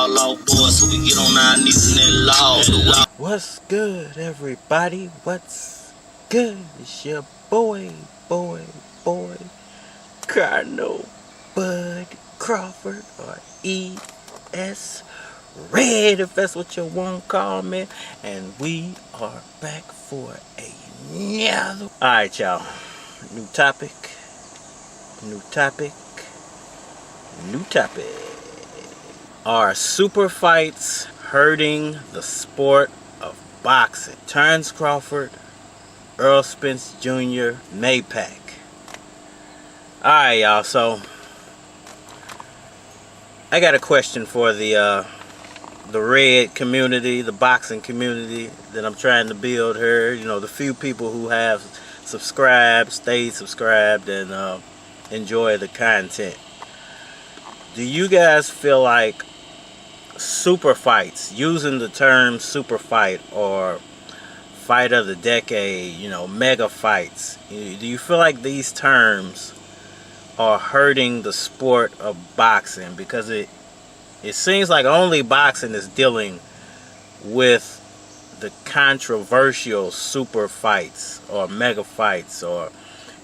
fall off, boy, so we get on our knees and that law. What's good, everybody? What's good? It's your boy, Counterpunch Bud Crawford, or E.S. Red, if that's what you want to call me. And we are back for another. Alright, y'all. New topic. Are super fights hurting the sport of boxing? Terence Crawford, Errol Spence Jr, Maypac. Alright, y'all, so I got a question for the red community, the boxing community that I'm trying to build here. You know, the few people who have subscribed, stayed subscribed, and enjoy the content. Do you guys feel like super fights, using the term super fight or fight of the decade, you know, mega fights, do you feel like these terms are hurting the sport of boxing? Because it seems like only boxing is dealing with the controversial super fights or mega fights, or,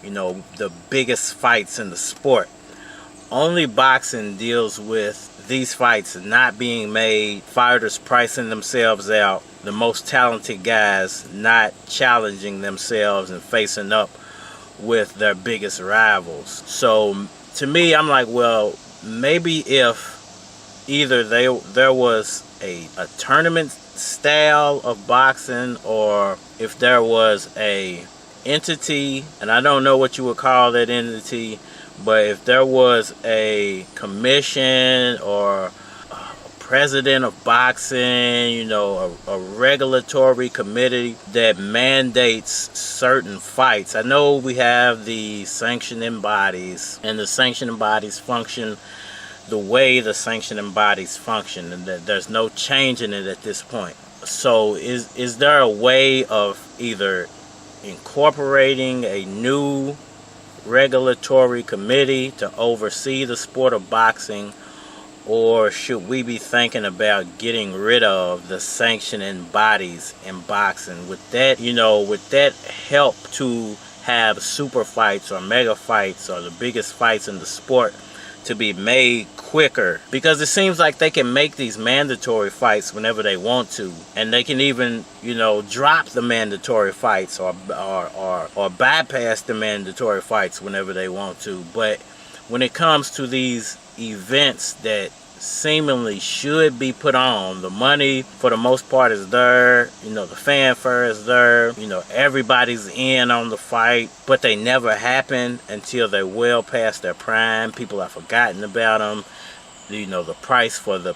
you know, the biggest fights in the sport. Only boxing deals with these fights not being made, fighters pricing themselves out, the most talented guys not challenging themselves and facing up with their biggest rivals. So to me, I'm like, well, maybe if either there was a tournament style of boxing, or if there was a entity, and I don't know what you would call that entity, but if there was a commission or a president of boxing, you know, a regulatory committee that mandates certain fights. I know we have the sanctioning bodies, and the sanctioning bodies function the way the sanctioning bodies function, and that there's no changing it at this point. So is there a way of either incorporating a new regulatory committee to oversee the sport of boxing, or should we be thinking about getting rid of the sanctioning bodies in boxing? Would that, you know, would that help to have super fights or mega fights or the biggest fights in the sport to be made quicker? Because it seems like they can make these mandatory fights whenever they want to, and they can even, you know, drop the mandatory fights or bypass the mandatory fights whenever they want to. But when it comes to these events that seemingly should be put on, the money for the most part is there, you know, the fanfare is there, you know, everybody's in on the fight, but they never happen until they're well past their prime. People have forgotten about them. You know, the price for the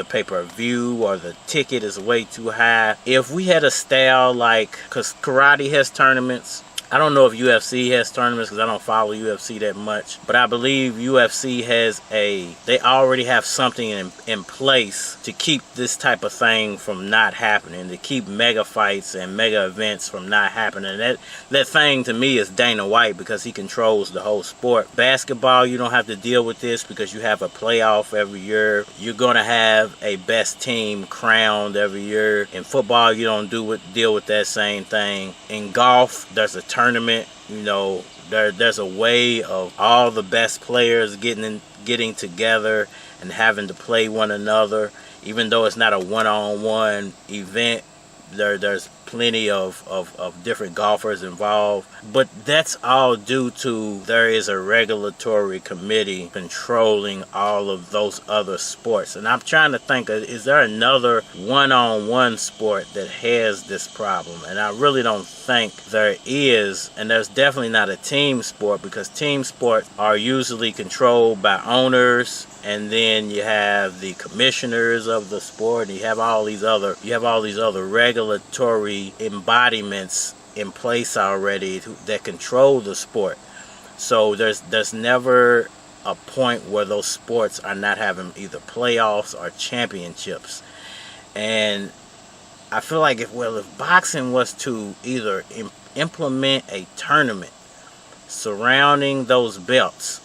pay-per-view or the ticket is way too high. If we had a style like, because karate has tournaments, I don't know if UFC has tournaments because I don't follow UFC that much, but I believe UFC has they already have something in place to keep this type of thing from not happening, to keep mega fights and mega events from not happening. That thing to me is Dana White, because he controls the whole sport. Basketball, you don't have to deal with this because you have a playoff every year. You're going to have a best team crowned every year. In football, you don't deal with that same thing. In golf, there's a tournament, you know, there's a way of all the best players getting together and having to play one another. Even though it's not a one-on-one event, there's plenty of different golfers involved. But that's all due to there is a regulatory committee controlling all of those other sports. And I'm trying to think, is there another one-on-one sport that has this problem? And I really don't think there is. And there's definitely not a team sport, because team sports are usually controlled by owners, and then you have the commissioners of the sport, and you have all these other regulatory embodiments in place already that control the sport. So there's never a point where those sports are not having either playoffs or championships. And I feel like if boxing was to either implement a tournament surrounding those belts,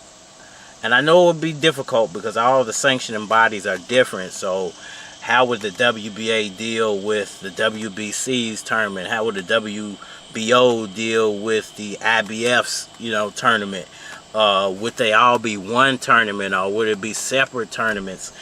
And I know it would be difficult because all the sanctioning bodies are different. So how would the WBA deal with the WBC's tournament? How would the WBO deal with the IBF's, tournament? Would they all be one tournament, or would it be separate tournaments?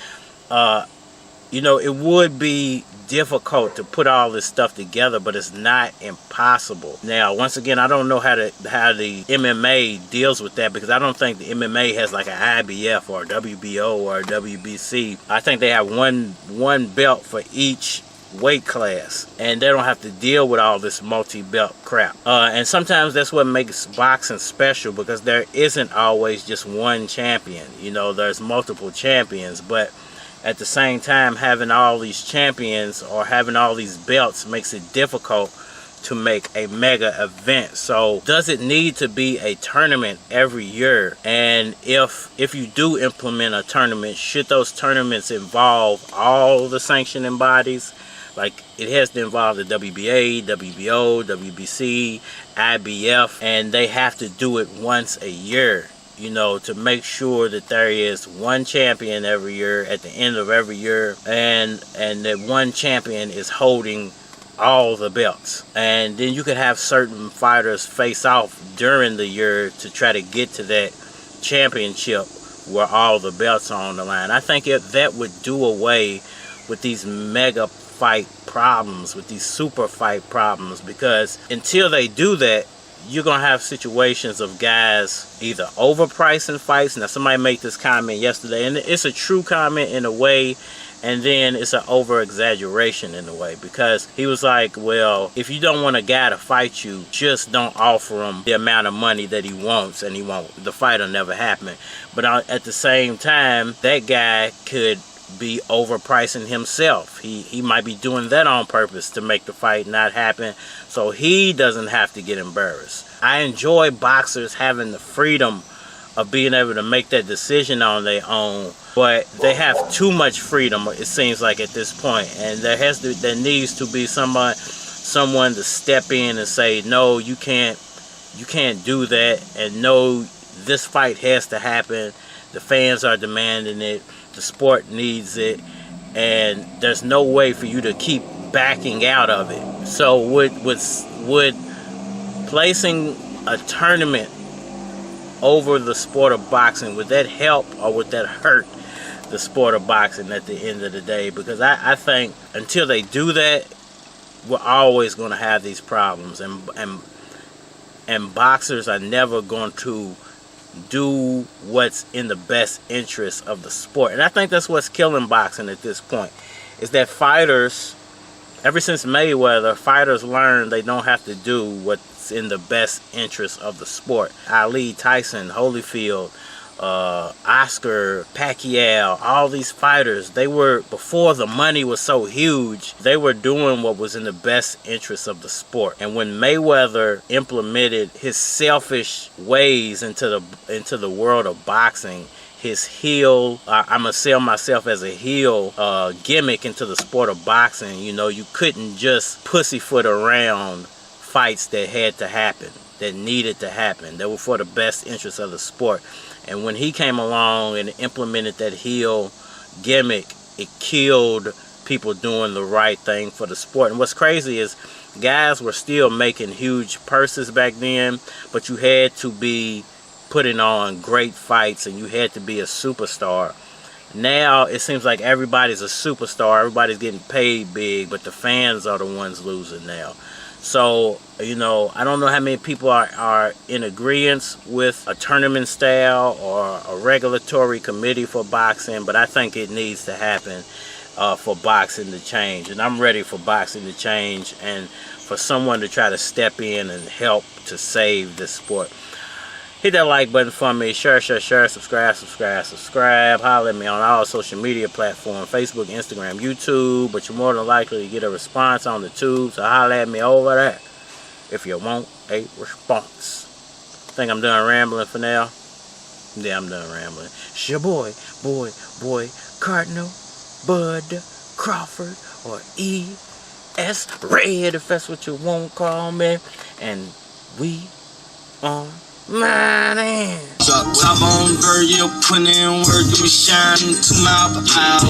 It would be difficult to put all this stuff together, but it's not impossible. Now, once again, I don't know how the MMA deals with that, because I don't think the MMA has like an IBF or a WBO or a WBC. I think they have one belt for each weight class, and they don't have to deal with all this multi-belt crap. And sometimes that's what makes boxing special, because there isn't always just one champion. There's multiple champions, but at the same time, having all these champions or having all these belts makes it difficult to make a mega event. So does it need to be a tournament every year? And if you do implement a tournament, should those tournaments involve all the sanctioning bodies? Like, it has to involve the WBA, WBO, WBC, IBF, and they have to do it once a year, to make sure that there is one champion every year at the end of every year, and that one champion is holding all the belts. And then you could have certain fighters face off during the year to try to get to that championship where all the belts are on the line. I think that would do away with these mega fight problems, with these super fight problems, because until they do that, you're going to have situations of guys either overpricing fights. Now, somebody made this comment yesterday, and it's a true comment in a way, and then it's an over-exaggeration in a way, because he was like, well, if you don't want a guy to fight you, just don't offer him the amount of money that he wants, and he won't. The fight will never happen. But at the same time, that guy could be overpricing himself. He might be doing that on purpose to make the fight not happen, so he doesn't have to get embarrassed. I enjoy boxers having the freedom of being able to make that decision on their own, but they have too much freedom, it seems like, at this point. And there needs to be someone to step in and say, no, you can't do that, and no, this fight has to happen. The fans are demanding it. The sport needs it, and there's no way for you to keep backing out of it. So would placing a tournament over the sport of boxing, would that help or would that hurt the sport of boxing at the end of the day? Because I think until they do that, we're always going to have these problems, and boxers are never going to do what's in the best interest of the sport. And I think that's what's killing boxing at this point, is that fighters, ever since Mayweather, fighters learned they don't have to do what's in the best interest of the sport. Ali, Tyson, Holyfield, Oscar, Pacquiao, all these fighters, they were, before the money was so huge, they were doing what was in the best interest of the sport. And when Mayweather implemented his selfish ways into the world of boxing, his heel, I'm gonna sell myself as a heel gimmick into the sport of boxing, you couldn't just pussyfoot around fights that had to happen, that needed to happen, that were for the best interest of the sport. And when he came along and implemented that heel gimmick, it killed people doing the right thing for the sport. And what's crazy is guys were still making huge purses back then, but you had to be putting on great fights and you had to be a superstar. Now it seems like everybody's a superstar, everybody's getting paid big, but the fans are the ones losing now. So, I don't know how many people are in agreement with a tournament style or a regulatory committee for boxing, but I think it needs to happen for boxing to change. And I'm ready for boxing to change and for someone to try to step in and help to save this sport. Hit that like button for me. Share, subscribe. Holler at me on all social media platforms, Facebook, Instagram, YouTube. But you're more than likely to get a response on the tube, so holler at me over there if you want a response. Think I'm done rambling for now? Yeah, I'm done rambling. It's your boy, Cardinal Bud Crawford, or E.S. Red, if that's what you want to call me. And we on Manny. Top on Virgil, putting in work, give me shine to my eye.